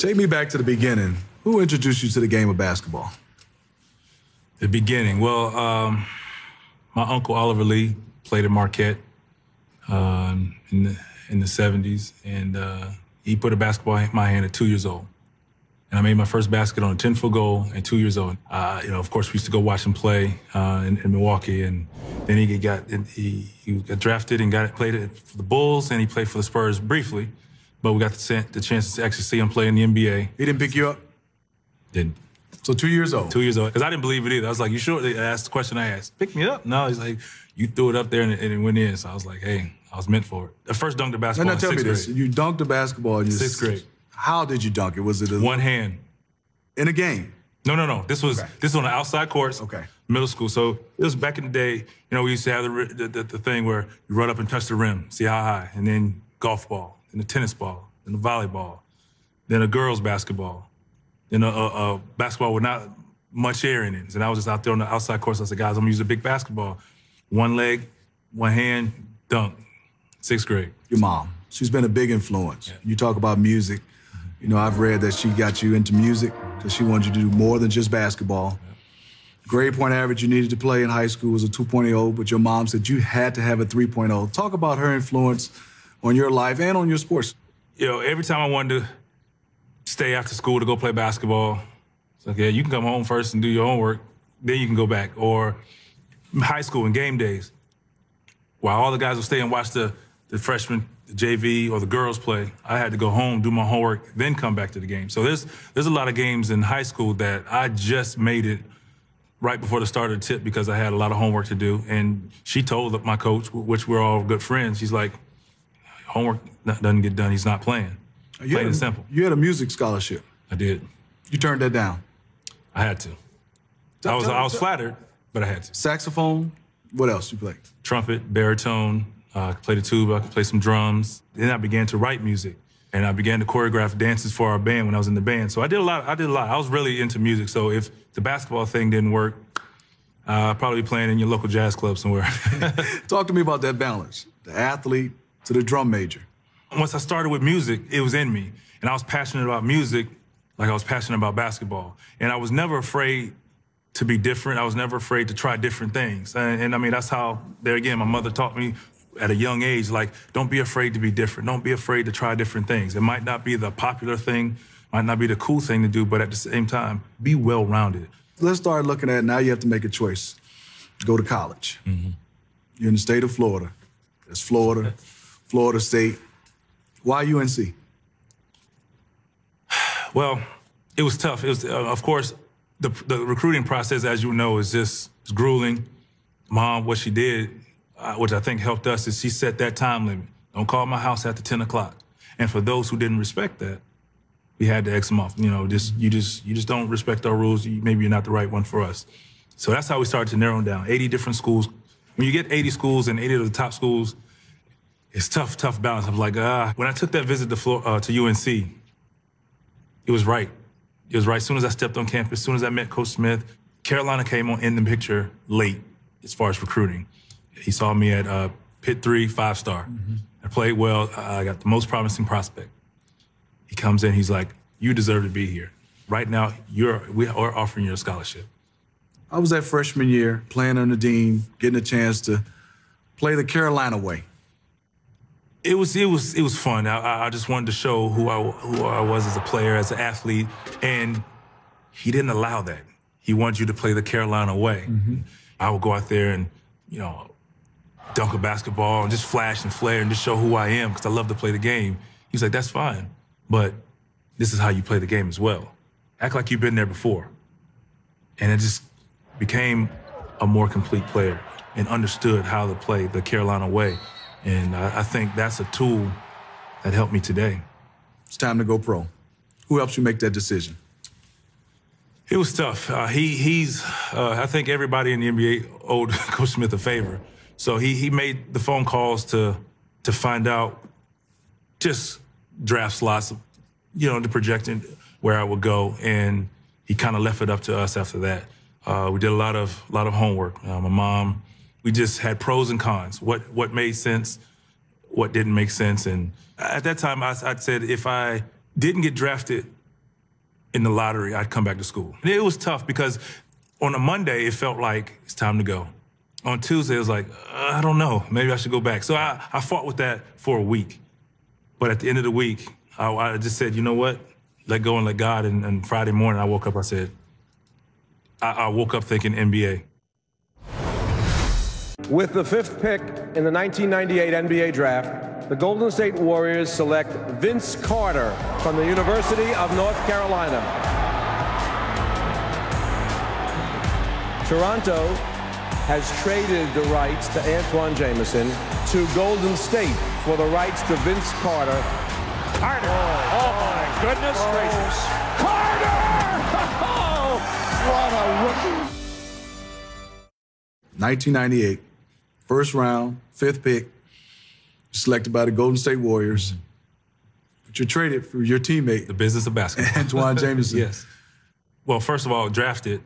Take me back to the beginning. Who introduced you to the game of basketball? The beginning. Well, my uncle Oliver Lee played at Marquette in the 70s, and he put a basketball in my hand at 2 years old. And I made my first basket on a 10-foot goal at 2 years old. Of course, we used to go watch him play in Milwaukee, and then he got drafted and played it for the Bulls, and he played for the Spurs briefly. But we got the chance to actually see him play in the NBA. He didn't pick you up? Didn't. So 2 years old? 2 years old. Because I didn't believe it either. I was like, you sure? They asked the question I asked. Pick me up? No, he's like, you threw it up there and it went in. So I was like, hey, I was meant for it. The first dunk to basketball in sixth grade. Tell me this. You dunked the basketball in sixth grade. How did you dunk it? Was it one hand? In a game? No. This was on the outside courts. Okay. Middle school. So it was back in the day, we used to have the thing where you run up and touch the rim, see how high, and then golf ball, and the tennis ball, and the volleyball, then a girls' basketball, then a basketball with not much air in it. And I was just out there on the outside course. I said, guys, I'm gonna use a big basketball. One leg, one hand, dunk. Sixth grade. Your mom, she's been a big influence. Yeah. You talk about music. I've read that she got you into music because she wanted you to do more than just basketball. Yeah. Grade point average you needed to play in high school was a 2.0, but your mom said you had to have a 3.0. Talk about her influence on your life and on your sports. Every time I wanted to stay after school to go play basketball, it's like, yeah, you can come home first and do your homework, then you can go back. Or high school and game days, while all the guys would stay and watch the freshmen, the JV, or the girls play, I had to go home, do my homework, then come back to the game. So there's a lot of games in high school that I just made it right before the start of the tip because I had a lot of homework to do. And she told my coach, which we're all good friends, she's like, homework doesn't get done, he's not playing. Plain and simple. You had a music scholarship. I did. You turned that down? I had to. I was flattered, but I had to. Saxophone? What else you played? Trumpet, baritone. I could play the tuba, I could play some drums. Then I began to write music, and I began to choreograph dances for our band when I was in the band. So I did a lot. I was really into music. So if the basketball thing didn't work, I'd probably be playing in your local jazz club somewhere. Talk to me about that balance, the athlete to the drum major. Once I started with music, it was in me. And I was passionate about music like I was passionate about basketball. And I was never afraid to be different. I was never afraid to try different things. And I mean, that's how, there again, my mother taught me at a young age, like, don't be afraid to be different. Don't be afraid to try different things. It might not be the popular thing, might not be the cool thing to do, but at the same time, be well-rounded. Let's start looking at, now you have to make a choice. Go to college. Mm-hmm. You're in the state of Florida. There's Florida, Florida State. Why UNC? Well, it was tough. It was, of course, the recruiting process, as you know, is just grueling. Mom, what she did, which I think helped us, is she set that time limit. Don't call my house after 10 o'clock. And for those who didn't respect that, we had to X them off. You just don't respect our rules. Maybe you're not the right one for us. So that's how we started to narrow them down. 80 different schools. When you get 80 schools and 80 of the top schools, it's tough balance. I'm like, when I took that visit to UNC, it was right. It was right. As soon as I stepped on campus, as soon as I met Coach Smith, Carolina came in the picture late as far as recruiting. He saw me at Pitt 3, 5-star. Mm-hmm. I played well. I got the most promising prospect. He comes in, he's like, you deserve to be here. Right now, we are offering you a scholarship. I was that freshman year, playing on the dean, getting a chance to play the Carolina way. It was fun. I just wanted to show who I was as a player, as an athlete, and he didn't allow that. He wanted you to play the Carolina way. Mm-hmm. I would go out there and, dunk a basketball and just flash and flare and just show who I am because I love to play the game. He's like, that's fine, but this is how you play the game as well. Act like you've been there before. And it just became a more complete player and understood how to play the Carolina way. And I think that's a tool that helped me today. It's time to go pro. Who helps you make that decision? It was tough. I think everybody in the NBA owed Coach Smith a favor. So he made the phone calls to find out just draft slots, the projecting where I would go. And he kind of left it up to us after that. We did a lot of homework. My mom, we just had pros and cons. What made sense, what didn't make sense. And at that time, I said if I didn't get drafted in the lottery, I'd come back to school. And it was tough because on a Monday, it felt like it's time to go. On Tuesday, it was like, I don't know, maybe I should go back. So I fought with that for a week. But at the end of the week, I just said, you know what? Let go and let God. And Friday morning, I woke up, I said, I woke up thinking NBA. With the 5th pick in the 1998 NBA draft, the Golden State Warriors select Vince Carter from the University of North Carolina. Toronto has traded the rights to Antoine Jameson to Golden State for the rights to Vince Carter. Carter! Oh my goodness gracious! Carter! What a rookie! 1998, first round, 5th pick, selected by the Golden State Warriors. But you're traded for your teammate. The business of basketball. Antoine Jameson. Yes. Well, first of all, drafted,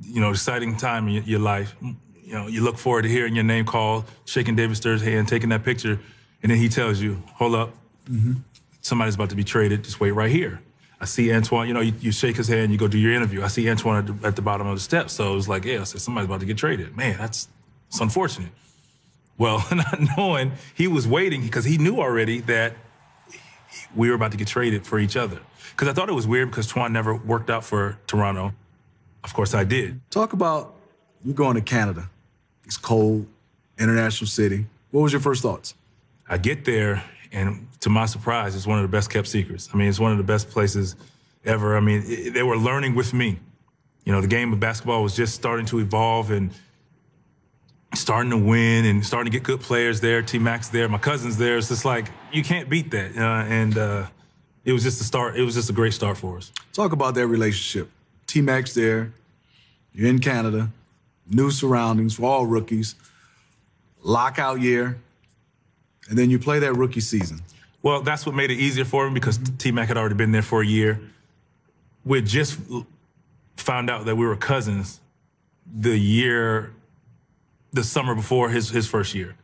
you know, exciting time in your life. You know, you look forward to hearing your name called, shaking David Stern's hand, taking that picture, and then he tells you, hold up, somebody's about to be traded, just wait right here. I see Antoine, you know, you shake his hand, you go do your interview. I see Antoine at the bottom of the steps, so it was like, yeah, I said, somebody's about to get traded. Man, it's unfortunate. Well, not knowing, he was waiting because he knew already that we were about to get traded for each other. Because I thought it was weird because Twan never worked out for Toronto. Of course I did. Talk about you going to Canada. It's cold, international city. What was your first thoughts? I get there, and to my surprise, it's one of the best kept secrets. I mean, it's one of the best places ever. I mean, they were learning with me. You know, the game of basketball was just starting to evolve and starting to win and starting to get good players there. T-Mac's there, my cousin's there. It's just like, you can't beat that. It was just a start. It was just a great start for us. Talk about that relationship. T-Mac's there, you're in Canada, new surroundings for all rookies, lockout year, and then you play that rookie season. Well, that's what made it easier for him because T-Mac had already been there for a year. We just found out that we were cousins the summer before his first year.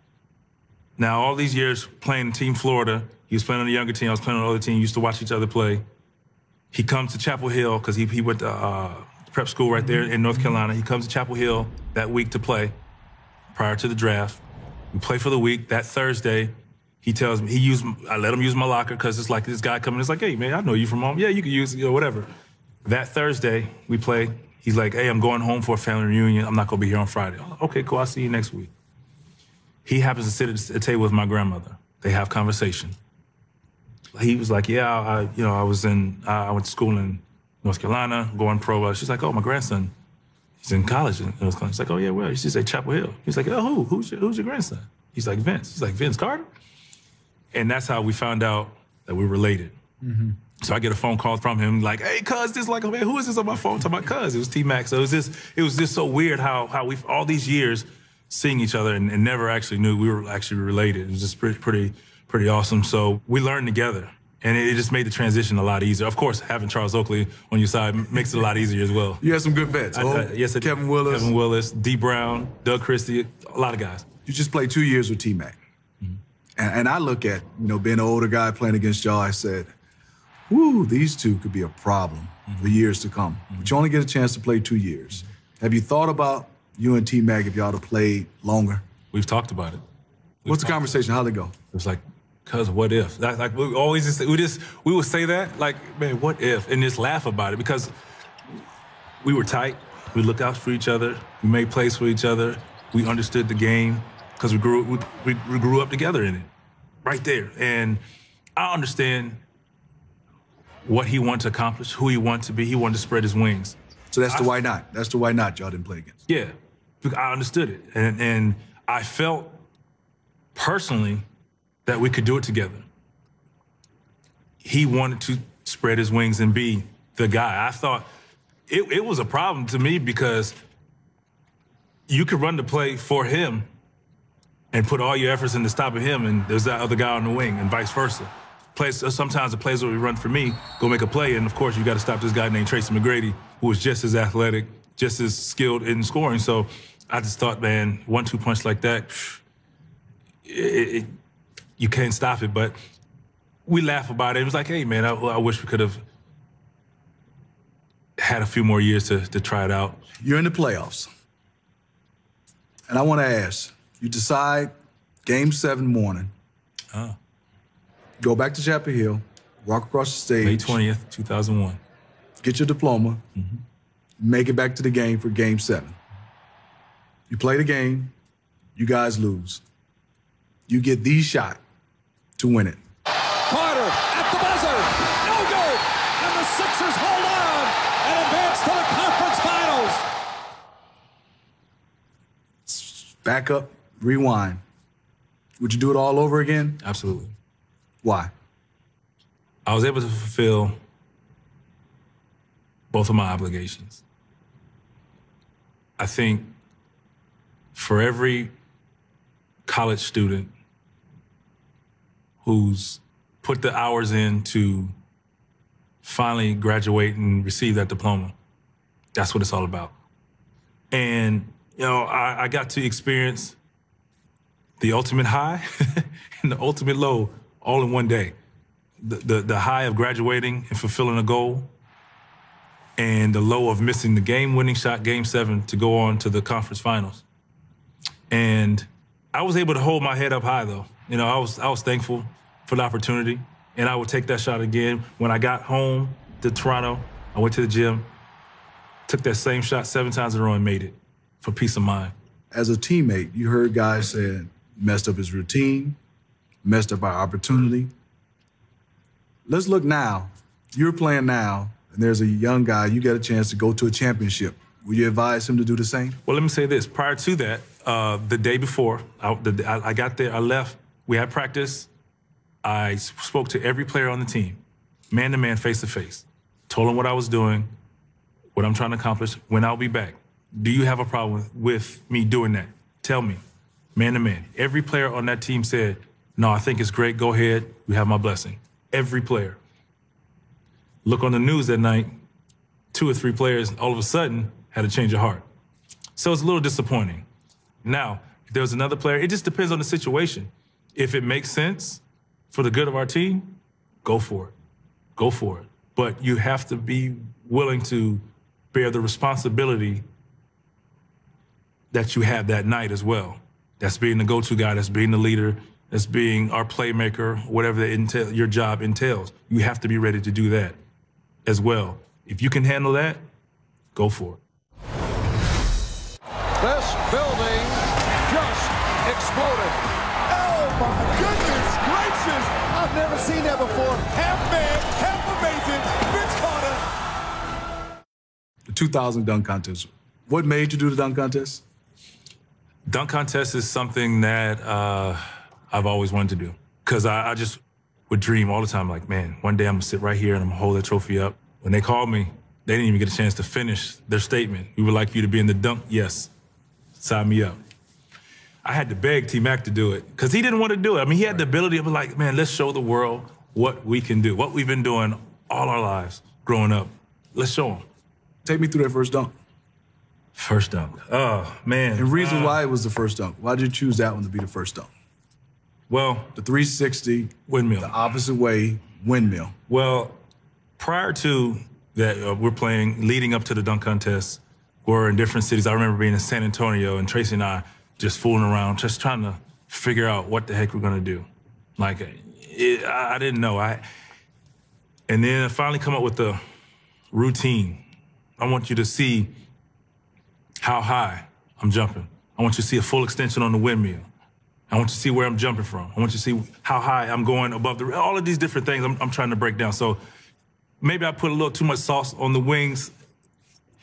Now, all these years playing Team Florida, he was playing on the younger team, I was playing on the other team, used to watch each other play. He comes to Chapel Hill because he went to prep school right there in North Carolina. He comes to Chapel Hill that week to play prior to the draft. We play for the week. That Thursday, he tells me, I let him use my locker because it's like this guy coming, it's like, hey, man, I know you from home. Yeah, you can use it, you know, whatever. That Thursday, we play. He's like, hey, I'm going home for a family reunion. I'm not going to be here on Friday. I'm like, okay, cool, I'll see you next week. He happens to sit at a table with my grandmother. They have conversation. He was like, yeah, I went to school in North Carolina, going pro. She's like, oh, my grandson, he's in college in North Carolina. She's like, oh, yeah, where? She's at Chapel Hill. He's like, oh, who's your grandson? He's like, Vince. He's like, Vince Carter? And that's how we found out that we were related. So I get a phone call from him like, hey, cuz, this like, man, who is this on my phone? Talking about cuz. It was T-Mac. So it was just so weird how we've all these years seeing each other and never actually knew we were actually related. It was just pretty awesome. So we learned together. And it just made the transition a lot easier. Of course, having Charles Oakley on your side makes it a lot easier as well. You had some good vets. Yes, Kevin Willis. Kevin Willis, D. Brown, Doug Christie, a lot of guys. You just played 2 years with T-Mac. And I look at, you know, being an older guy playing against y'all, I said, whoo, these two could be a problem for years to come. But you only get a chance to play 2 years. Have you thought about you and T-Mac if y'all have played longer? We've talked about it. What's the conversation? How'd it go? It was like, cuz what if? Like we always we would say that, like, man, what if? And just laugh about it because we were tight. We looked out for each other. We made plays for each other. We understood the game because we grew up together in it, right there. And I understand what he wanted to accomplish, who he wanted to be. He wanted to spread his wings. So that's the why not. That's the why not y'all didn't play against. Yeah, I understood it. And I felt personally that we could do it together. He wanted to spread his wings and be the guy. I thought it was a problem to me because you could run the play for him and put all your efforts into stopping him, and there's that other guy on the wing, and vice versa. Sometimes the plays where we run for me, go make a play, and of course you got to stop this guy named Tracy McGrady, who was just as athletic, just as skilled in scoring. So I just thought, man, 1-2 punch like that, you can't stop it. But we laugh about it. It was like, hey, man, I wish we could have had a few more years to try it out. You're in the playoffs. And I want to ask, you decide Game 7 morning, go back to Chapel Hill, walk across the stage. May 20th, 2001. Get your diploma, make it back to the game for Game 7. You play the game, you guys lose. You get the shot to win it. Carter at the buzzer, no good, and the Sixers hold on and advance to the conference finals. Back up, rewind. Would you do it all over again? Absolutely. Why? I was able to fulfill both of my obligations. I think for every college student who's put the hours in to finally graduate and receive that diploma, that's what it's all about. And, you know, I got to experience the ultimate high and the ultimate low all in one day. The high of graduating and fulfilling a goal, and the low of missing the game-winning shot, Game 7, to go on to the conference finals. And I was able to hold my head up high, though. You know, I was thankful for the opportunity, and I would take that shot again. When I got home to Toronto, I went to the gym, took that same shot 7 times in a row and made it for peace of mind. As a teammate, you heard guys saying, messed up his routine, messed up our opportunity. Let's look now. You're playing now, and there's a young guy, you get a chance to go to a championship. Will you advise him to do the same? Well, let me say this. Prior to that, the day before, I got there, I left, we had practice. I spoke to every player on the team, man-to-man, face-to-face. Told them what I was doing, what I'm trying to accomplish, when I'll be back. Do you have a problem with me doing that? Tell me, man-to-man. Every player on that team said, no, I think it's great, go ahead, you have my blessing. Every player. Look on the news that night, 2 or 3 players all of a sudden had a change of heart. So it's a little disappointing. Now, if there was another player, it just depends on the situation. If it makes sense for the good of our team, go for it. Go for it. But you have to be willing to bear the responsibility that you have that night as well. That's being the go-to guy, that's being the leader, that's being our playmaker, whatever your job entails. You have to be ready to do that as well. If you can handle that, go for it. This building just exploded. Oh my goodness gracious! I've never seen that before. Half man, half amazing. Vince Carter. The 2000 dunk contest. What made you do the dunk contest? Dunk contest is something that I've always wanted to do. Because I just would dream all the time, like, man, one day I'm gonna sit right here and I'm gonna hold that trophy up. When they called me, they didn't even get a chance to finish their statement. We would like you to be in the dunk. Yes, sign me up. I had to beg T-Mac to do it because he didn't want to do it. I mean, he had the ability of like, man, let's show the world what we can do, what we've been doing all our lives growing up. Let's show them. Take me through that first dunk. First dunk. Oh, man. And reason why it was the first dunk. Why did you choose that one to be the first dunk? Well, the 360, windmill. The opposite way, windmill. Well, prior to that, we're playing, leading up to the dunk contest, we're in different cities. I remember being in San Antonio, and Tracy and I just fooling around, just trying to figure out what the heck we're gonna do. Like, I didn't know. And then I finally come up with the routine. I want you to see how high I'm jumping. I want you to see a full extension on the windmill. I want you to see where I'm jumping from. I want you to see how high I'm going above the, all of these different things I'm trying to break down. So maybe I put a little too much sauce on the wings.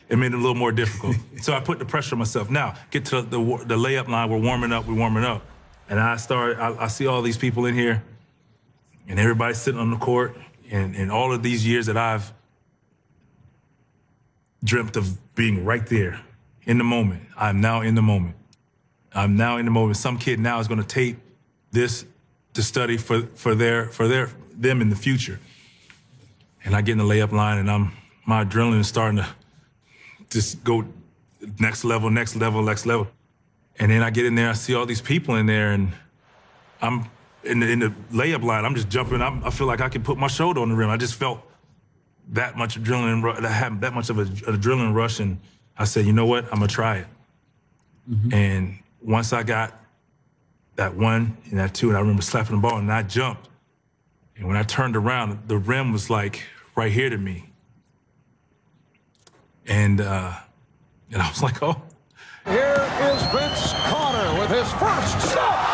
It made it a little more difficult. So I put the pressure on myself. Now, get to the layup line, we're warming up. And I see all these people in here, and everybody's sitting on the court, and all of these years that I've dreamt of being right there in the moment. I'm now in the moment. I'm now in the moment. Some kid now is gonna tape this to study for them in the future. And I get in the layup line, and my adrenaline is starting to just go next level. And then I get in there, I see all these people in there, and I'm in the layup line, I'm just jumping. I feel like I can put my shoulder on the rim. I just felt that much adrenaline, had that much of an adrenaline rush, and I said, you know what, I'm gonna try it. And once I got that one and that two, and I remember slapping the ball, and I jumped. And when I turned around, the rim was like right here to me. And I was like, oh. Here is Vince Carter with his first shot.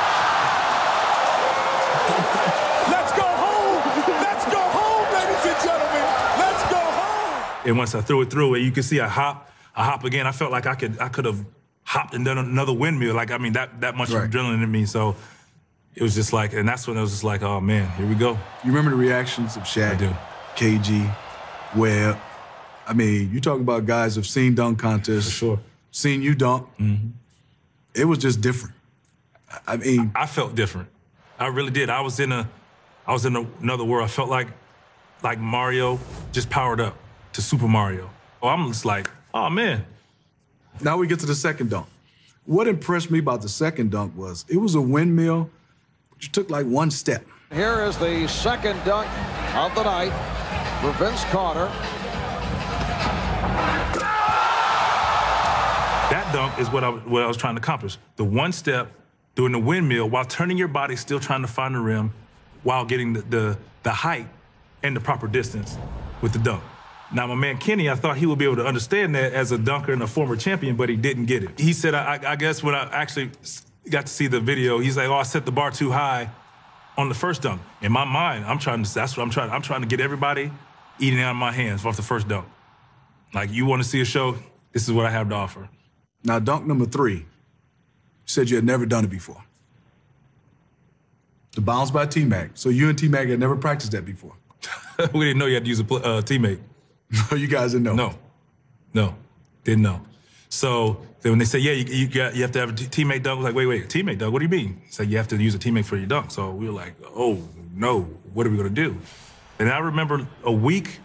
Let's go home. Let's go home, ladies and gentlemen. Let's go home. And once I threw it through, and you can see I hop again. I felt like I could have hopped and done another windmill. Like, I mean, that much adrenaline in me. So it was just like, and that's when it was just like, oh man, here we go. You remember the reactions of Shaq, I do. KG, Webb. I mean, you talking about guys who've seen dunk contests, For sure. seen you dunk. It was just different. I mean, I felt different. I really did. I was in another world. I felt like Mario just powered up to Super Mario. Oh, I'm just like, oh man. now we get to the second dunk. What impressed me about the second dunk was it was a windmill, but you took like one step. Here is the second dunk of the night for Vince Carter. That dunk is what I was trying to accomplish. The one step, doing the windmill while turning your body, still trying to find the rim, while getting the height and the proper distance with the dunk. Now, my man Kenny, I thought he would be able to understand that as a dunker and a former champion, but he didn't get it. He said, I guess when I actually got to see the video, he's like, oh, I set the bar too high on the first dunk. In my mind, that's what I'm trying. I'm trying to get everybody eating out of my hands off the first dunk. Like, you want to see a show? This is what I have to offer. Now, dunk number 3, you said you had never done it before. The bounce by T-Mac. So you and T-Mac had never practiced that before. We didn't know you had to use a teammate. No, you guys didn't know. No, didn't know. So then when they say, yeah, you have to have a teammate dunk, I was like, wait, teammate dunk, what do you mean? It's like, you have to use a teammate for your dunk. So we were like, oh, no, what are we going to do? And I remember a week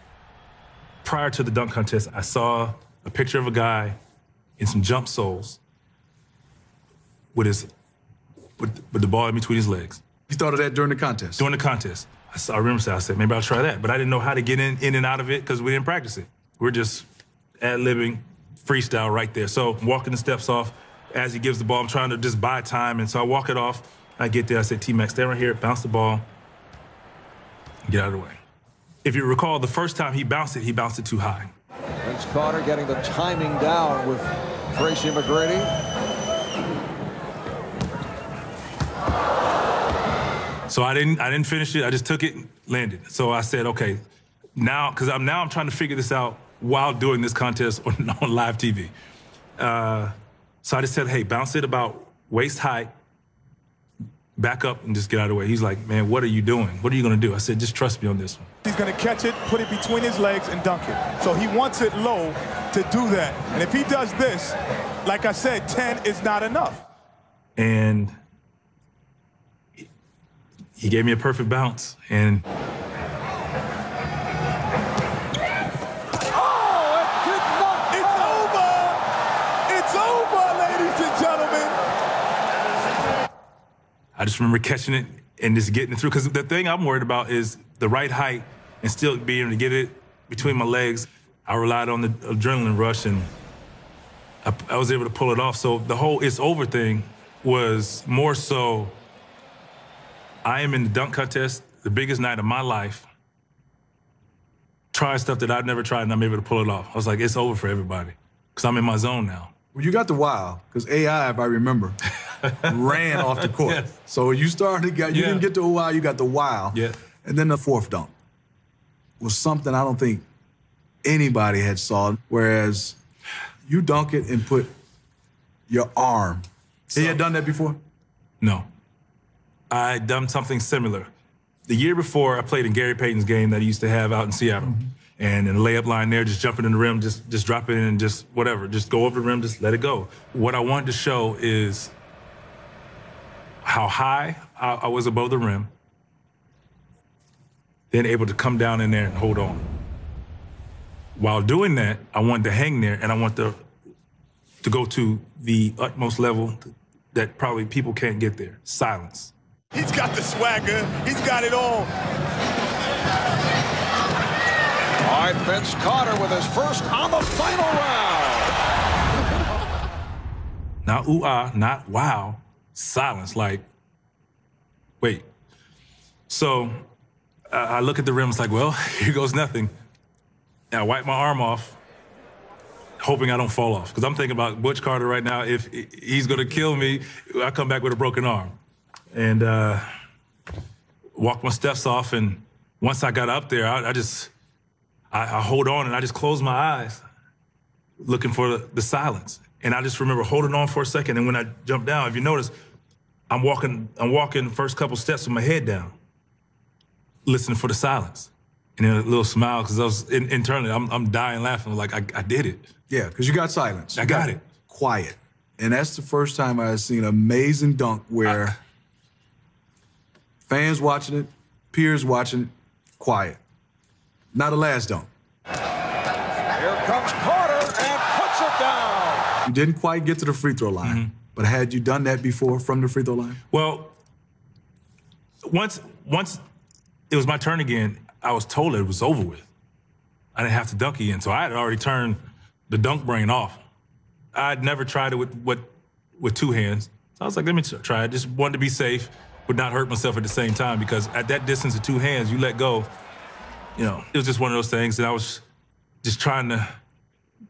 prior to the dunk contest, I saw a picture of a guy in some jump soles with the ball in between his legs. You thought of that during the contest? During the contest. I remember saying, I said, maybe I'll try that. But I didn't know how to get in and out of it because we didn't practice it. We're just ad-libbing, freestyle right there. So I'm walking the steps off as he gives the ball. I'm trying to just buy time. And so I walk it off. I get there. I said, T-Mac, stay right here, bounce the ball, get out of the way. If you recall, the first time he bounced it too high. Vince Carter getting the timing down with Tracy McGrady. So I didn't finish it. I just took it, landed. So I said, okay, now, because I'm trying to figure this out while doing this contest on live TV. So I just said, hey, bounce it about waist height, back up and just get out of the way. He's like, man, what are you doing? What are you going to do? I said, just trust me on this one. He's going to catch it, put it between his legs, and dunk it. So he wants it low to do that. And if he does this, like I said, 10 is not enough. And he gave me a perfect bounce, and It's over, ladies and gentlemen. I just remember catching it and just getting it through. Because the thing I'm worried about is the right height and still being able to get it between my legs. I relied on the adrenaline rush, and I was able to pull it off. So the whole "it's over" thing was more so, I am in the dunk contest, the biggest night of my life, trying stuff that I've never tried, and I'm able to pull it off. I was like, it's over for everybody, because I'm in my zone now. Well, you got the wow, because AI, if I remember, ran off the court. Yes. So you didn't get the wow, you got the wow. Yeah. And then the fourth dunk was something I don't think anybody had saw, whereas you dunk it and put your arm. He had done that before? No. I had done something similar. The year before, I played in Gary Payton's game that he used to have out in Seattle. And in the layup line there, just jumping in the rim, just drop it in and just whatever. Just go over the rim, just let it go. What I wanted to show is how high I was above the rim, then able to come down in there and hold on. While doing that, I wanted to hang there, and I want to go to the utmost level that probably people can't get there. Silence. He's got the swagger. He's got it all. All right, right, Vince Carter with his first on the final round. Not ooh-ah, not wow. Silence, like, wait. So I look at the rim, it's like, well, here goes nothing. And I wipe my arm off, hoping I don't fall off. Because I'm thinking about Butch Carter right now. If he's going to kill me, I come back with a broken arm. And walk my steps off, and once I got up there, I hold on, and I just close my eyes, looking for the silence. And I just remember holding on for a second, and when I jumped down, if you notice, I'm walking the first couple steps with my head down, listening for the silence. And then a little smile, because I was internally, I'm dying laughing, like I did it. Yeah, because you got silence. I got it. Quiet. And that's the first time I've seen an amazing dunk where fans watching it, peers watching it, quiet. Not a last dunk. Here comes Carter and puts it down. You didn't quite get to the free throw line, but had you done that before from the free throw line? Well, once it was my turn again, I was told it was over with. I didn't have to dunk again, so I had already turned the dunk brain off. I'd never tried it with two hands. So I was like, let me try it. Just wanted to be safe, but not hurt myself at the same time, because at that distance of two hands, you let go. You know, it was just one of those things, and I was just trying to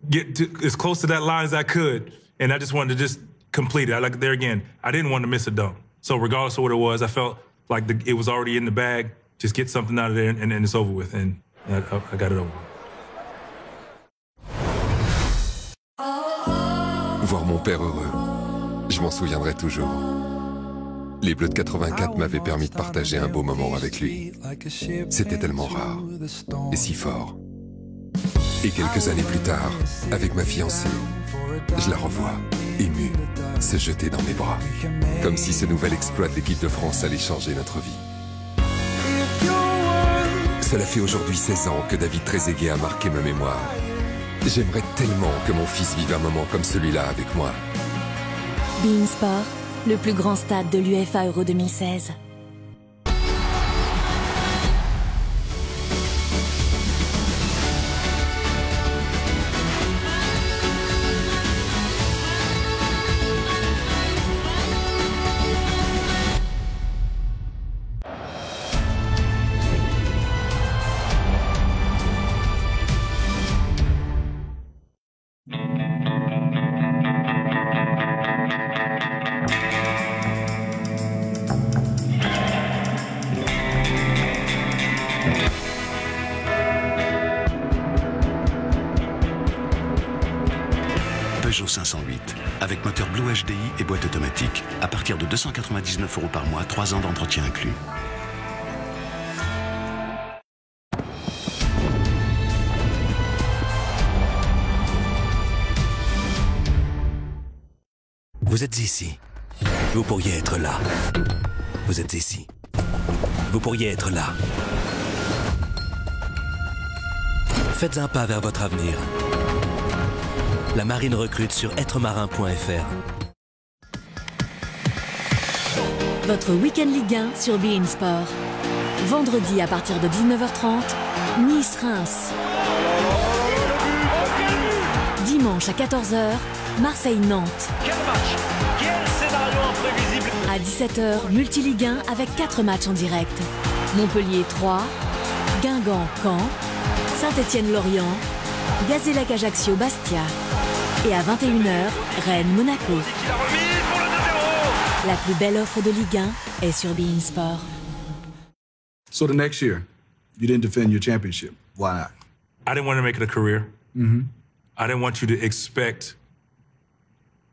get as close to that line as I could, and I just wanted to just complete it. Like there again, I didn't want to miss a dunk. So regardless of what it was, I felt like it was already in the bag. Just get something out of there, and it's over with, and I got it over with. Voir mon père heureux, je m'en souviendrai toujours. Les Bleus de 84 m'avaient permis de partager un beau moment avec lui. C'était tellement rare et si fort. Et quelques années plus tard, avec ma fiancée, je la revois, émue, se jeter dans mes bras. Comme si ce nouvel exploit de l'équipe de France allait changer notre vie. Cela fait aujourd'hui 16 ans que David Trezeguet a marqué ma mémoire. J'aimerais tellement que mon fils vive un moment comme celui-là avec moi. beIN Sport, le plus grand stade de l'UEFA Euro 2016. Peugeot 508, avec moteur Blue HDI et boîte automatique, à partir de 299 € par mois, 3 ans d'entretien inclus. Vous êtes ici. Vous pourriez être là. Vous êtes ici. Vous pourriez être là. Faites un pas vers votre avenir. La marine recrute sur êtremarin.fr. Votre week-end Ligue 1 sur beIN Sport. Vendredi à partir de 19h30, Nice-Reims. Dimanche à 14h, Marseille-Nantes. Quel match! Quel scénario imprévisible! À 17h, Multiligue 1 avec 4 matchs en direct. Montpellier-3, Guingamp-Caen, Saint-Étienne-Lorient, Gazélec-Ajaccio-Bastia. Et à 21h, Rennes-Monaco. La plus belle offre de Ligue 1 est sur beIN Sport. So the next year, you didn't defend your championship. Why not? I didn't want to make it a career. I didn't want you to expect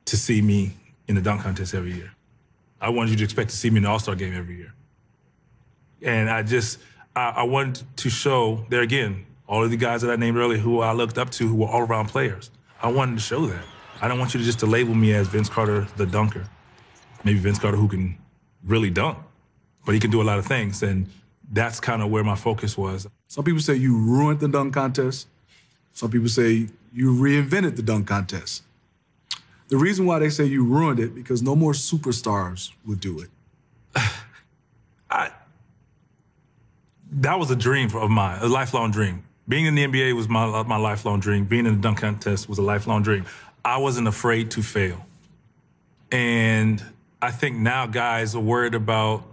to see me in the dunk contest every year. I wanted you to expect to see me in the All-Star game every year. And I wanted to show, there again, all of the guys that I named earlier who I looked up to, who were all-around players. I wanted to show that. I don't want you to label me as Vince Carter, the dunker. Maybe Vince Carter who can really dunk, but he can do a lot of things. And that's kind of where my focus was. Some people say you ruined the dunk contest. Some people say you reinvented the dunk contest. The reason why they say you ruined it, because no more superstars would do it. That was a dream of mine, a lifelong dream. Being in the NBA was my lifelong dream. Being in the dunk contest was a lifelong dream. I wasn't afraid to fail. And I think now guys are worried about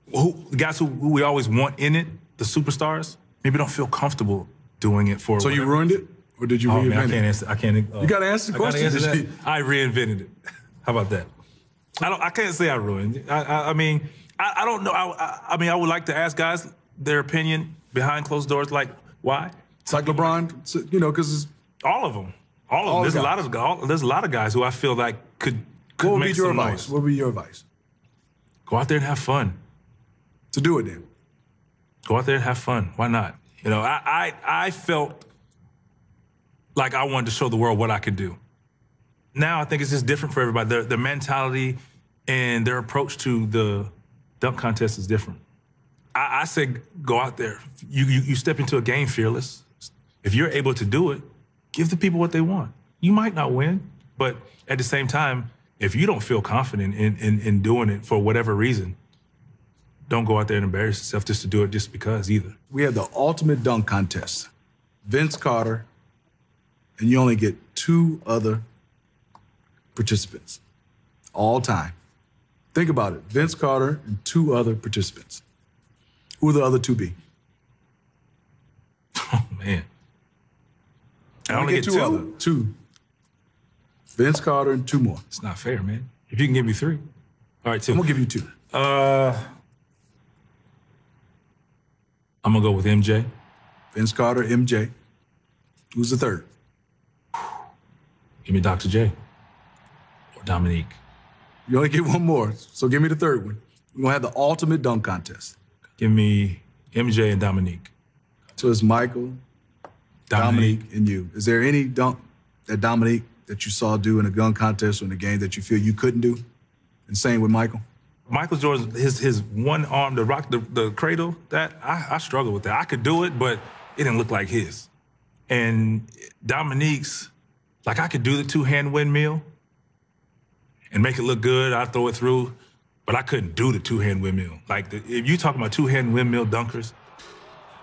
the guys who we always want in it, the superstars, maybe don't feel comfortable doing it for. So you ruined it, or did you reinvent man, I can't it? answer. I can't. You got to answer the question. I reinvented it. How about that? I can't say I ruined it. I mean, I don't know. I mean, I would like to ask guys their opinion behind closed doors, like why? It's like LeBron, you know, because all of them. There's a lot of guys who I feel like could what would make be your some advice? noise. What would be your advice? Go out there and have fun. To do it then. Go out there and have fun. Why not? You know, I felt like I wanted to show the world what I could do. Now I think it's just different for everybody. Their mentality and their approach to the dunk contest is different. I say go out there. You step into a game fearless. If you're able to do it, give the people what they want. You might not win, but at the same time, if you don't feel confident in doing it for whatever reason, don't go out there and embarrass yourself just to do it just because either. We have the ultimate dunk contest. Vince Carter, and you only get 2 other participants all time. Think about it. Vince Carter and 2 other participants. Who will the other 2 be? Oh, man. I only get 2? 2. Vince Carter and 2 more. It's not fair, man. If you can give me 3. All right, 2. I'm going to give you 2. I'm going to go with MJ. Vince Carter, MJ. Who's the 3rd? Give me Dr. J. Or Dominique. You only get 1 more, so give me the 3rd one. We're going to have the ultimate dunk contest. Give me MJ and Dominique. So it's Michael, Dominique, and you. Is there any dunk that Dominique that you saw do in a dunk contest or in a game that you feel you couldn't do? And same with Michael? Michael Jordan, his one arm, the cradle, that I struggled with that. I could do it, but it didn't look like his. And Dominique's, like I could do the 2-hand windmill and make it look good. I'd throw it through, but I couldn't do the 2-hand windmill. Like if you talking about 2-hand windmill dunkers,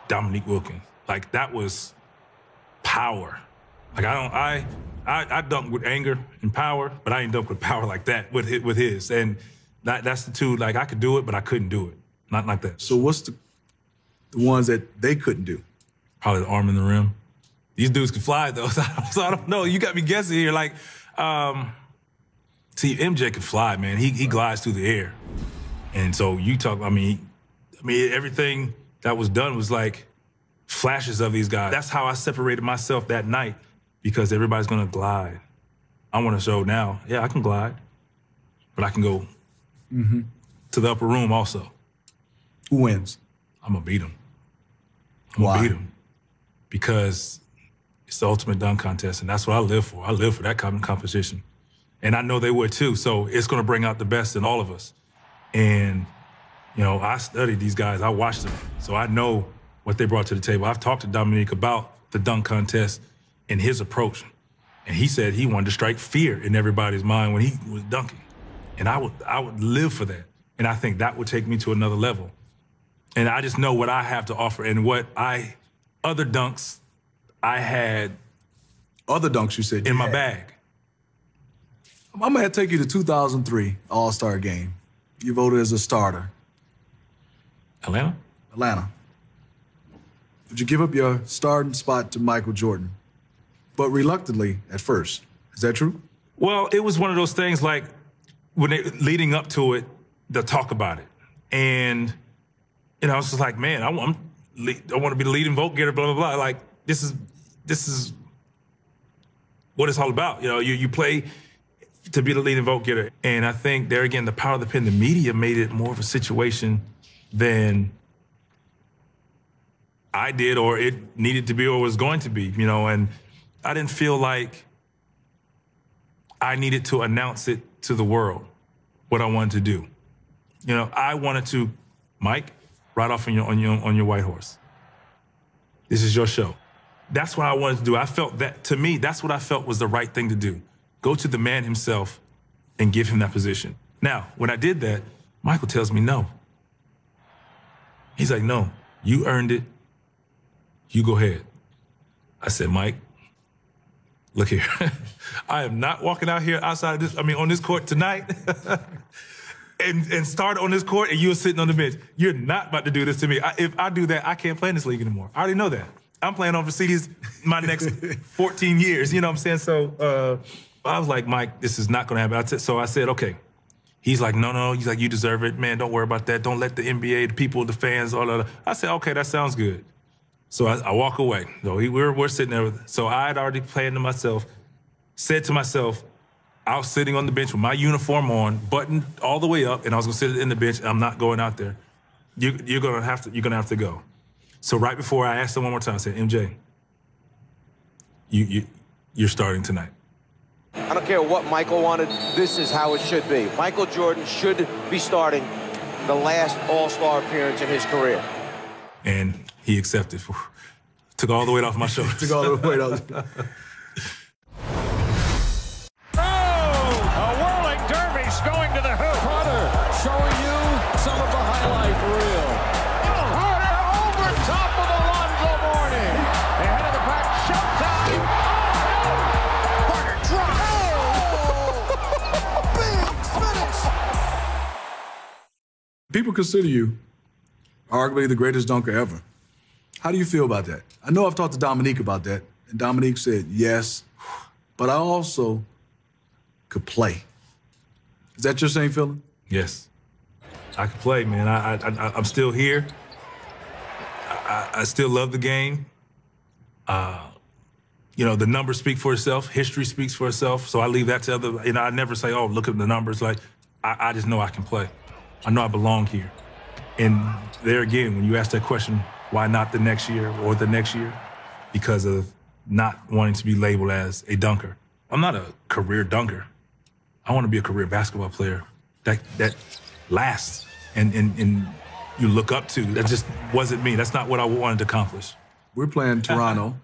Dominique Wilkins, like that was power. Like I dunk with anger and power, but I ain't dunk with power like that with his. And that's the 2, like I could do it, but I couldn't do it. Not like that. So what's the ones that they couldn't do? Probably the arm in the rim. These dudes can fly though, so I don't know. You got me guessing here. Like, see, MJ can fly, man. He glides through the air. And so you talk, I mean, everything that was done was like flashes of these guys. That's how I separated myself that night, because everybody's gonna glide. I wanna show now, yeah, I can glide, but I can go to the upper room also. Who wins? I'm gonna beat him. I'm gonna beat him. Because it's the ultimate dunk contest, and that's what I live for. I live for that kind of competition. And I know they would too, so it's gonna bring out the best in all of us. And, you know, I studied these guys, I watched them, so I know what they brought to the table. I've talked to Dominique about the dunk contest and his approach. And he said he wanted to strike fear in everybody's mind when he was dunking. And I would live for that. And I think that would take me to another level. And I just know what I have to offer and what other dunks I had. Other dunks you said in my bag. I'm gonna take you to 2003 All-Star game. You voted as a starter. Atlanta? Atlanta. Would you give up your starting spot to Michael Jordan? But reluctantly at first. Is that true? Well, it was one of those things like when leading up to it, they'll talk about it. And, you know, I was just like, man, I want to be the leading vote getter, blah, blah, blah. Like, this is what it's all about. You know, you play to be the leading vote getter. And I think there again, the power of the pen, the media made it more of a situation than I did or it needed to be or was going to be, you know, and I didn't feel like I needed to announce it to the world, what I wanted to do. You know, I wanted to, Mike, ride off on your white horse. This is your show. That's what I wanted to do. I felt that, to me, that's what I felt was the right thing to do. Go to the man himself and give him that position. Now, when I did that, Michael tells me no. He's like, no, you earned it. you go ahead. I said, Mike, look here. I am not walking out here outside of on this court tonight and start on this court and you're sitting on the bench. You're not about to do this to me. If I do that, I can't play in this league anymore. I already know that. I'm playing overseas my next 14 years, you know what I'm saying? So I was like, Mike, this is not going to happen. So I said, okay. He's like, no. He's like, you deserve it. Man, don't worry about that. Don't let the NBA, the people, the fans, all that. I said, okay, that sounds good. So I walk away. So we're sitting there. So I had already planned to myself, said to myself, I was sitting on the bench with my uniform on, buttoned all the way up, and I was going to sit in the bench, and I'm not going out there. You're going to have to go. So right before I asked him one more time, I said, MJ, you're starting tonight. I don't care what Michael wanted. This is how it should be. Michael Jordan should be starting the last All-Star appearance in his career. And he accepted. Took all the weight off my shoulders. Took all the weight off. A whirling dervish going to the hoop. Carter showing you some of the highlight reel. Carter over top of Alonzo Mourning. Ahead of the pack, showtime. Carter drops. People consider you arguably the greatest dunker ever. How do you feel about that? I know I've talked to Dominique about that, and Dominique said yes, but I also could play. Is that your same feeling? Yes. I could play, man. I'm still here. I still love the game. You know, the numbers speak for itself. History speaks for itself. So I leave that to other, I never say, oh, look at the numbers. Like, I just know I can play. I know I belong here. And there again, when you ask that question, why not the next year or the next year? Because of not wanting to be labeled as a dunker. I'm not a career dunker. I want to be a career basketball player that lasts and you look up to. That just wasn't me. That's not what I wanted to accomplish. We're playing Toronto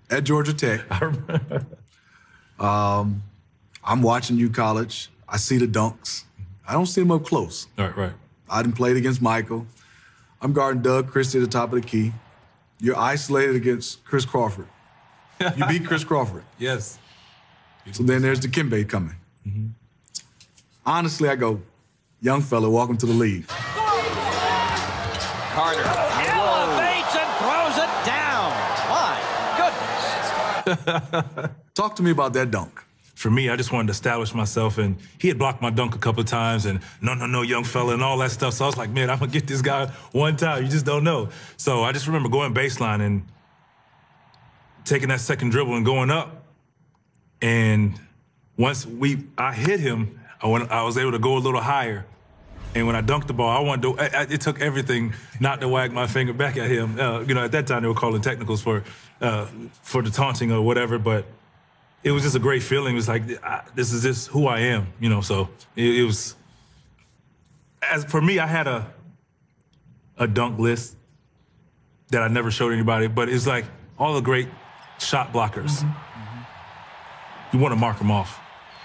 at Georgia Tech. I'm watching you college. I see the dunks. I don't see them up close. Right. I done played against Michael. I'm guarding Doug Christie at the top of the key. You're isolated against Chris Crawford. You beat Chris Crawford. Yes. So then there's Dikembe coming. Mm-hmm. Honestly, I go, young fella, welcome to the league. Carter elevates and throws it down. My goodness. Talk to me about that dunk. For me, I just wanted to establish myself, and he had blocked my dunk a couple of times, and no, young fella, and all that stuff. So I was like, man, I'm going to get this guy one time. You just don't know. So I just remember going baseline and taking that second dribble and going up. And once I hit him, I was able to go a little higher. And when I dunked the ball, it took everything not to wag my finger back at him. At that time, they were calling technicals for the taunting or whatever, but it was just a great feeling. It was like, this is just who I am, so it was, for me, I had a dunk list that I never showed anybody, but it's like all the great shot blockers. Mm-hmm. You want to mark them off.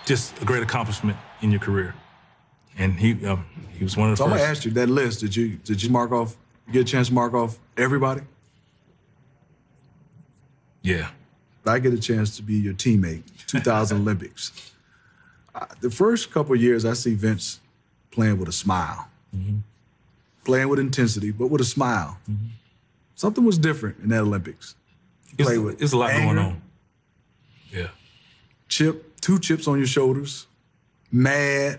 Just a great accomplishment in your career. And he was one of the so first. I'm gonna ask you, that list, did you mark off, get a chance to mark off everybody? Yeah. I get a chance to be your teammate, 2000 Olympics. The first couple of years, I see Vince playing with a smile, mm-hmm. playing with intensity, but with a smile. Mm-hmm. Something was different in that Olympics. It's a lot anger, going on. Yeah. Two chips on your shoulders, mad,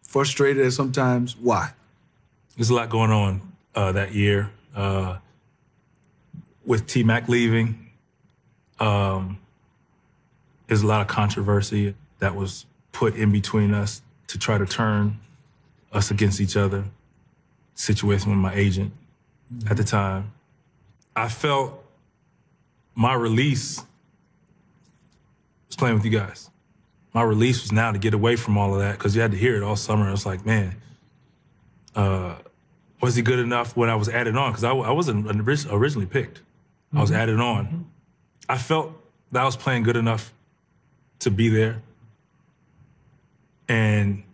frustrated at sometimes. Why? There's a lot going on that year with T-Mac leaving. There's a lot of controversy that was put in between us to try to turn us against each other. Situation with my agent at the time. I felt my release was playing with you guys. My release was now to get away from all of that because you had to hear it all summer. It was like, man, was he good enough when I was added on? Because I wasn't originally picked. Mm-hmm. I was added on. Mm-hmm. I felt that I was playing good enough to be there. And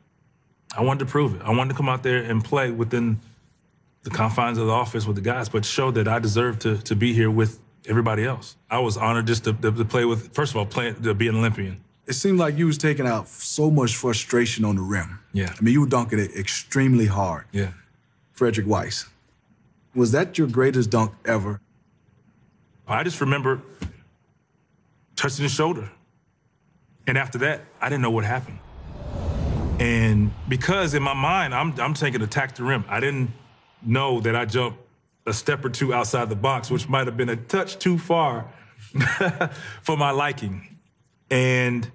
I wanted to prove it. I wanted to come out there and play within the confines of the office with the guys, but showed that I deserved to be here with everybody else. I was honored just to play with, first of all, to be an Olympian. It seemed like you was taking out so much frustration on the rim. Yeah. I mean, you were dunking it extremely hard. Yeah. Frederick Weiss. Was that your greatest dunk ever? I just remember touching his shoulder. And after that, I didn't know what happened. And because in my mind, I'm taking attack the rim. I didn't know that I jumped a step or two outside the box, which might have been a touch too far for my liking. And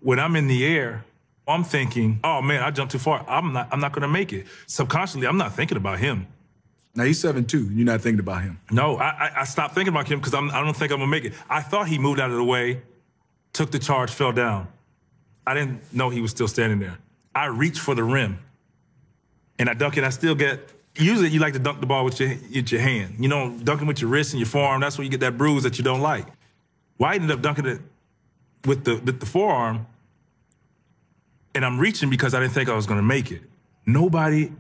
when I'm in the air, I'm thinking, oh man, I jumped too far. I'm not gonna make it. Subconsciously, I'm not thinking about him. Now he's 7'2", you're not thinking about him. No, I stopped thinking about him because I don't think I'm gonna make it. I thought he moved out of the way, took the charge, fell down. I didn't know he was still standing there. I reached for the rim and I dunk it. I still get, usually you like to dunk the ball with your hand. You know, dunking with your wrist and your forearm, that's where you get that bruise that you don't like. Well, I ended up dunking it with the forearm, and I'm reaching because I didn't think I was gonna make it. Nobody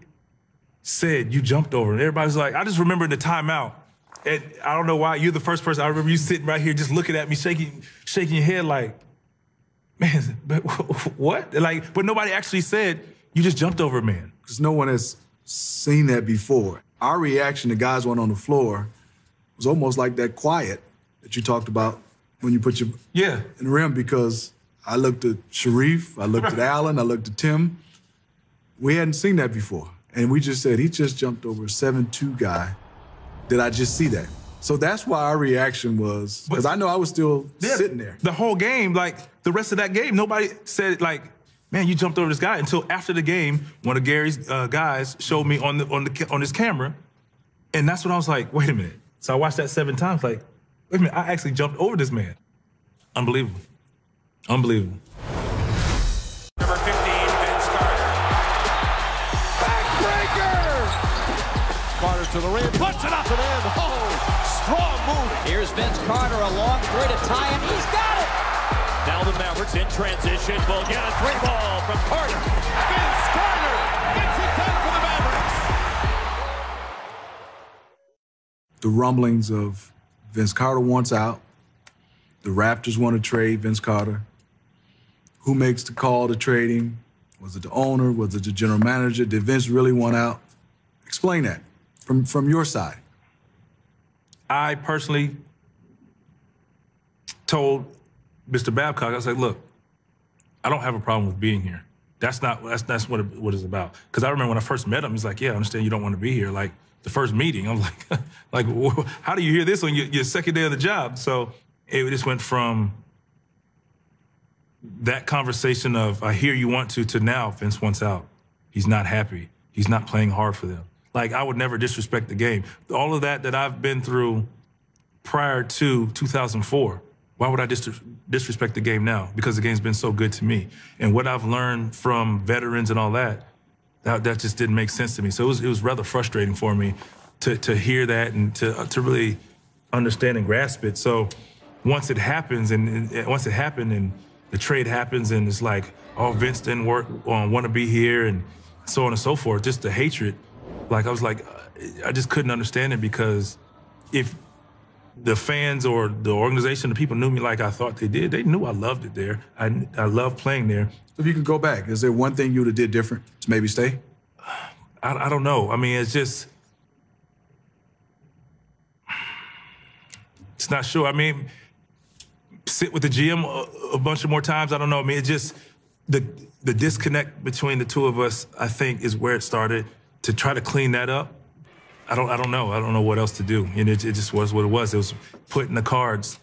said you jumped over. And everybody's like, I just remember in the timeout, and I don't know why, you're the first person, I remember you sitting right here just looking at me, shaking your head like, man, but what? Like, but nobody actually said, you just jumped over a man. Because no one has seen that before. Our reaction, the guys went on the floor, was almost like that quiet that you talked about when you put your in the rim, because I looked at Sharif, I looked at Allen, I looked at Tim. We hadn't seen that before. And we just said, he just jumped over a 7'2" guy. Did I just see that? So that's why our reaction was, because I know I was still sitting there. The whole game, like the rest of that game, nobody said like, man, you jumped over this guy, until after the game, one of Gary's guys showed me on his camera, and that's when I was like, wait a minute. So I watched that 7 times, like, wait a minute, I actually jumped over this man. Unbelievable. Unbelievable. Number 15, Vince Carter. Backbreaker! Carter to the rim, puts it up and in. Oh, strong move. Here's Vince Carter, a long three to tie him. He's got it! Now the Mavericks in transition will get a 3-ball from Carter. Vince Carter gets it done for the Mavericks. The rumblings of Vince Carter wants out. The Raptors want to trade Vince Carter. Who makes the call to trade him? Was it the owner? Was it the general manager? Did Vince really want out? Explain that from your side. I personally told Mr. Babcock, I was like, look, I don't have a problem with being here. That's what it's about. Because I remember when I first met him, he's like, yeah, I understand you don't want to be here. Like, the first meeting, I'm like, how do you hear this on your second day of the job? So it just went from that conversation of, I hear you want to now Vince wants out. He's not happy. He's not playing hard for them. Like, I would never disrespect the game. All of that I've been through prior to 2004, why would I disrespect the game now? Because the game's been so good to me. And what I've learned from veterans and all that just didn't make sense to me. So it was rather frustrating for me to hear that and to really understand and grasp it. So once it happens, and the trade happens, and it's like, oh, Vince didn't want to be here, and so on and so forth, just the hatred. Like, I was like, I just couldn't understand it, because if the fans or the organization, the people knew me like I thought they did, they knew I loved it there. I loved playing there. So if you could go back, is there one thing you would have did different to maybe stay? I don't know. I mean, it's not sure. I mean, sit with the GM a bunch of more times. I don't know. I mean, it's just the disconnect between the two of us, I think, is where it started. To try to clean that up, I don't know. I don't know what else to do. And it just was what it was. It was putting the cards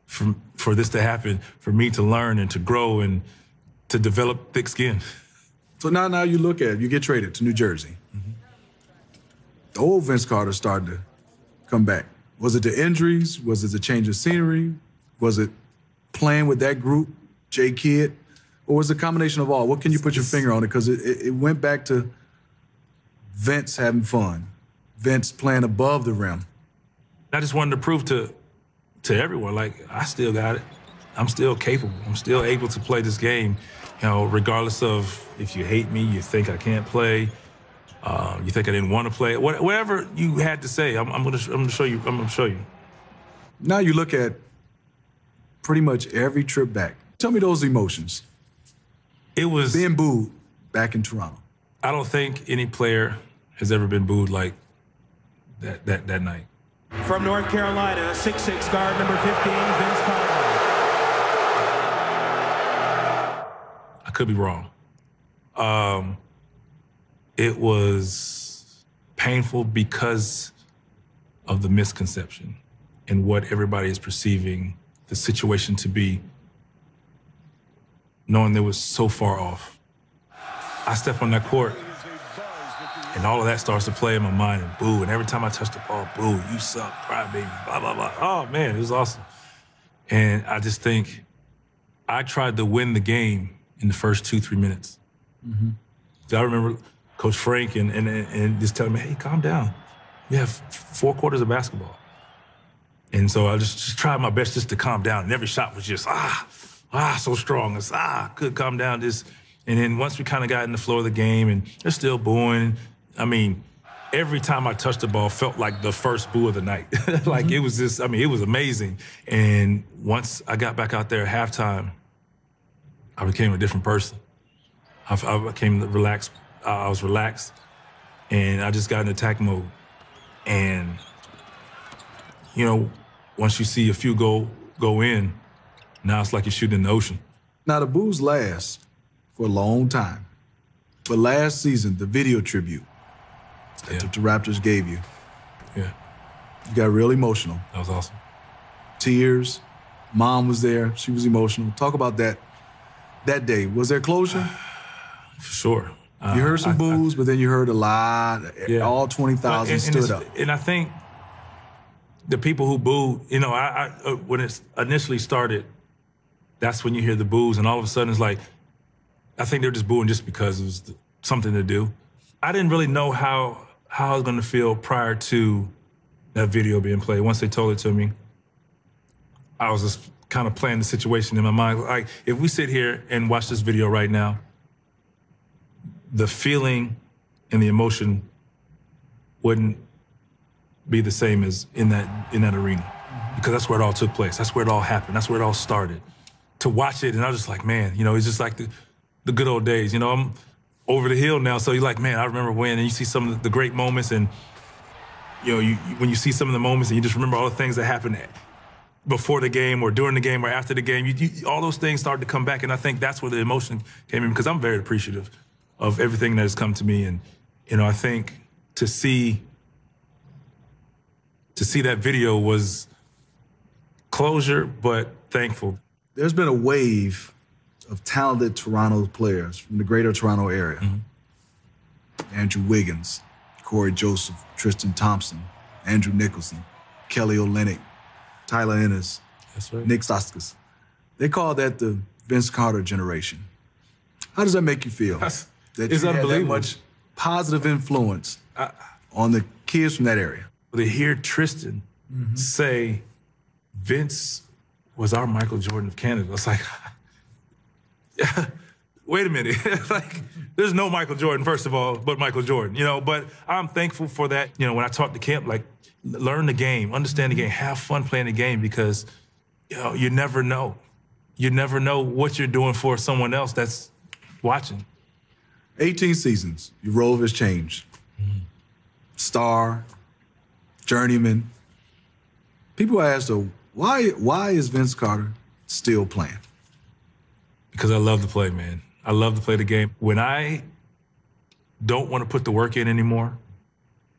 for this to happen, for me to learn and to grow and to develop thick skin. So now you look at it, you get traded to New Jersey. Mm-hmm. The old Vince Carter started to come back. Was it the injuries? Was it the change of scenery? Was it playing with that group, Jay Kidd? Or was it a combination of all? What can you put your finger on it? Because it went back to Vince having fun, Vince playing above the rim. I just wanted to prove to everyone, like, I still got it. I'm still capable. I'm still able to play this game, you know, regardless of if you hate me, you think I can't play. You think I didn't want to play? Whatever you had to say, I'm gonna show you. I'm gonna show you. Now you look at pretty much every trip back. Tell me those emotions. It was being booed back in Toronto. I don't think any player has ever been booed like that night. From North Carolina, 6'6" guard, number 15, Vince Carter. I could be wrong. It was painful because of the misconception and what everybody is perceiving the situation to be, knowing they was so far off. I step on that court, and all of that starts to play in my mind, and boo, and every time I touch the ball, boo, you suck, cry baby, blah, blah, blah. Oh, man, it was awesome. And I just think I tried to win the game in the first 2-3 minutes. Mm-hmm. I remember Coach Frank and just telling me, hey, calm down. You have 4 quarters of basketball. And so I just tried my best just to calm down. And every shot was just, so strong. It's, could calm down. Just. And then once we kind of got in the flow of the game and they're still booing, I mean, every time I touched the ball felt like the first boo of the night. Like it was just, I mean, it was amazing. And once I got back out there at halftime, I became a different person. I became relaxed. I was relaxed, and I just got in attack mode. And, you know, once you see a few go in, now it's like you're shooting in the ocean. Now, the boos last for a long time. But last season, the video tribute that the Raptors gave you, you got real emotional. That was awesome. Tears. Mom was there. She was emotional. Talk about that day. Was there closure? For sure. You heard some boos, but then you heard a lot. Yeah. All 20,000 stood up. And I think the people who booed, you know, when it initially started, that's when you hear the boos, and all of a sudden it's like, I think they're just booing just because it was something to do. I didn't really know how I was going to feel prior to that video being played. Once they told it to me, I was just kind of playing the situation in my mind. Like, if we sit here and watch this video right now, the feeling and the emotion wouldn't be the same as in that arena, because that's where it all took place. That's where it all happened. That's where it all started. To watch it, and I was just like, man, you know, it's just like the good old days. You know, I'm over the hill now, so you're like, man, I remember when, and you see some of the great moments, and you know, when you see some of the moments, and you just remember all the things that happened before the game or during the game or after the game, all those things started to come back, and I think that's where the emotion came in, because I'm very appreciative of everything that has come to me. And, you know, I think to see that video was closure, but thankful. There's been a wave of talented Toronto players from the greater Toronto area. Andrew Wiggins, Corey Joseph, Tristan Thompson, Andrew Nicholson, Kelly Olynyk, Tyler Ennis, Nick Stauskas. They call that the Vince Carter generation. How does that make you feel? That it's you had unbelievable. that much positive influence on the kids from that area. To hear Tristan say Vince was our Michael Jordan of Canada, it's like, wait a minute. Like, there's no Michael Jordan, first of all, but Michael Jordan, you know. But I'm thankful for that. You know, when I talk to camp, like, learn the game, understand the game, have fun playing the game, because, you know, you never know. You never know what you're doing for someone else that's watching. 18 seasons, your role has changed. Star, journeyman. People ask, though, why is Vince Carter still playing? Because I love to play, man. I love to play the game. When I don't want to put the work in anymore,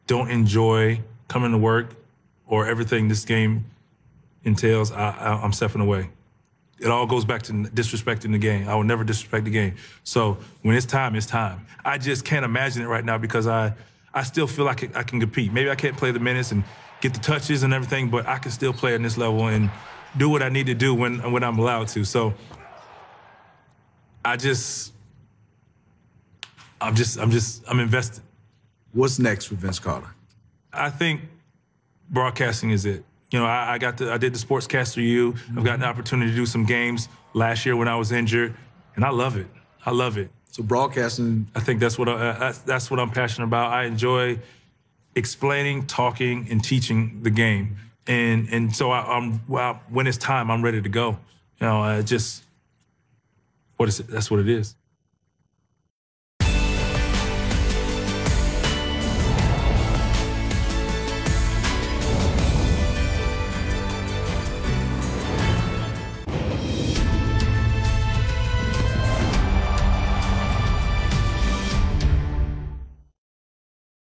don't enjoy coming to work or everything this game entails, I'm stepping away. It all goes back to disrespecting the game. I will never disrespect the game. So when it's time, it's time. I just can't imagine it right now, because I still feel like I can compete. Maybe I can't play the minutes and get the touches and everything, but I can still play at this level and do what I need to do when I'm allowed to. So I'm invested. What's next for Vince Carter? I think broadcasting is it. You know, I did the Sportscaster U. I've gotten the opportunity to do some games last year when I was injured, and I love it. I love it. So broadcasting, I think that's what I'm passionate about. I enjoy explaining, talking, and teaching the game. And so when it's time, I'm ready to go. You know, that's what it is.